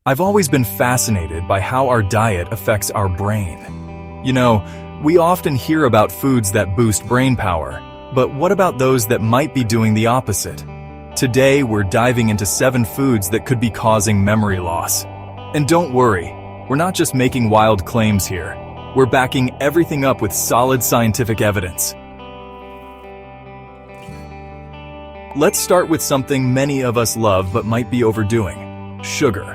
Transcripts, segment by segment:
I've always been fascinated by how our diet affects our brain. You know, we often hear about foods that boost brain power, but what about those that might be doing the opposite? Today, we're diving into 7 foods that could be causing memory loss. And don't worry, we're not just making wild claims here. We're backing everything up with solid scientific evidence. Let's start with something many of us love but might be overdoing: sugar.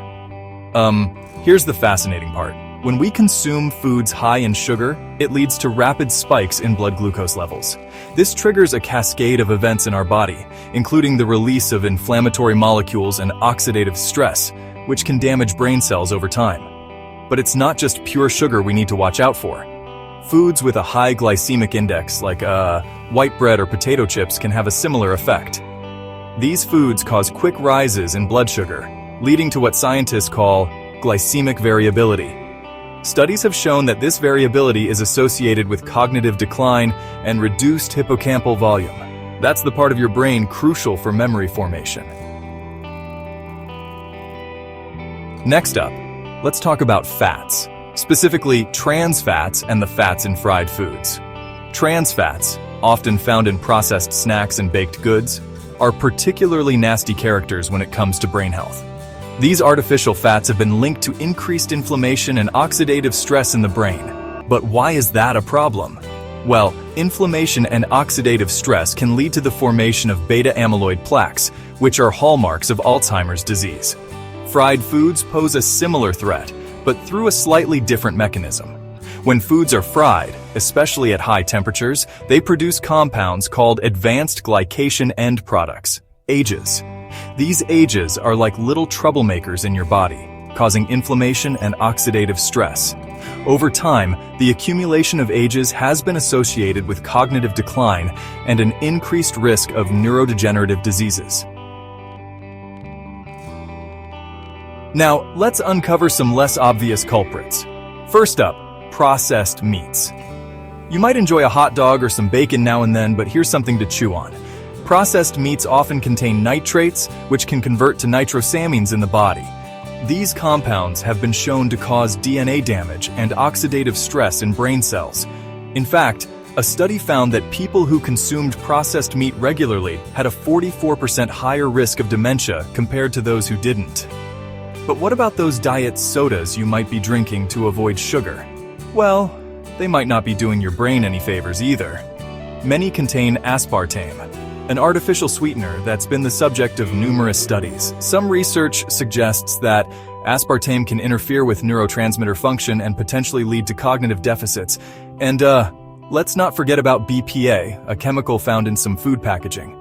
Here's the fascinating part. When we consume foods high in sugar, it leads to rapid spikes in blood glucose levels. This triggers a cascade of events in our body, including the release of inflammatory molecules and oxidative stress, which can damage brain cells over time. But it's not just pure sugar we need to watch out for. Foods with a high glycemic index, like white bread or potato chips, can have a similar effect. These foods cause quick rises in blood sugar, leading to what scientists call glycemic variability. Studies have shown that this variability is associated with cognitive decline and reduced hippocampal volume. That's the part of your brain crucial for memory formation. Next up, let's talk about fats, specifically trans fats and the fats in fried foods. Trans fats, often found in processed snacks and baked goods, are particularly nasty characters when it comes to brain health. These artificial fats have been linked to increased inflammation and oxidative stress in the brain. But why is that a problem? Well, inflammation and oxidative stress can lead to the formation of beta-amyloid plaques, which are hallmarks of Alzheimer's disease. Fried foods pose a similar threat, but through a slightly different mechanism. When foods are fried, especially at high temperatures, they produce compounds called advanced glycation end products, AGEs. These AGEs are like little troublemakers in your body, causing inflammation and oxidative stress. Over time, the accumulation of AGEs has been associated with cognitive decline and an increased risk of neurodegenerative diseases. Now, let's uncover some less obvious culprits. First up, processed meats. You might enjoy a hot dog or some bacon now and then, but here's something to chew on. Processed meats often contain nitrates, which can convert to nitrosamines in the body. These compounds have been shown to cause DNA damage and oxidative stress in brain cells. In fact, a study found that people who consumed processed meat regularly had a 44% higher risk of dementia compared to those who didn't. But what about those diet sodas you might be drinking to avoid sugar? Well, they might not be doing your brain any favors either. Many contain aspartame, an artificial sweetener that's been the subject of numerous studies. Some research suggests that aspartame can interfere with neurotransmitter function and potentially lead to cognitive deficits. And let's not forget about BPA, a chemical found in some food packaging.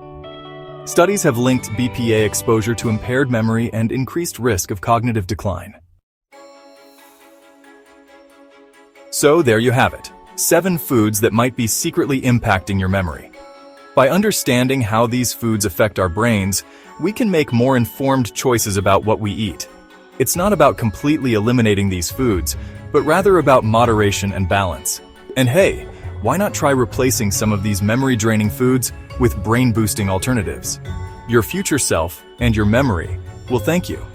Studies have linked BPA exposure to impaired memory and increased risk of cognitive decline. So there you have it, 7 foods that might be secretly impacting your memory. By understanding how these foods affect our brains, we can make more informed choices about what we eat. It's not about completely eliminating these foods, but rather about moderation and balance. And hey, why not try replacing some of these memory-draining foods with brain-boosting alternatives? Your future self and your memory will thank you.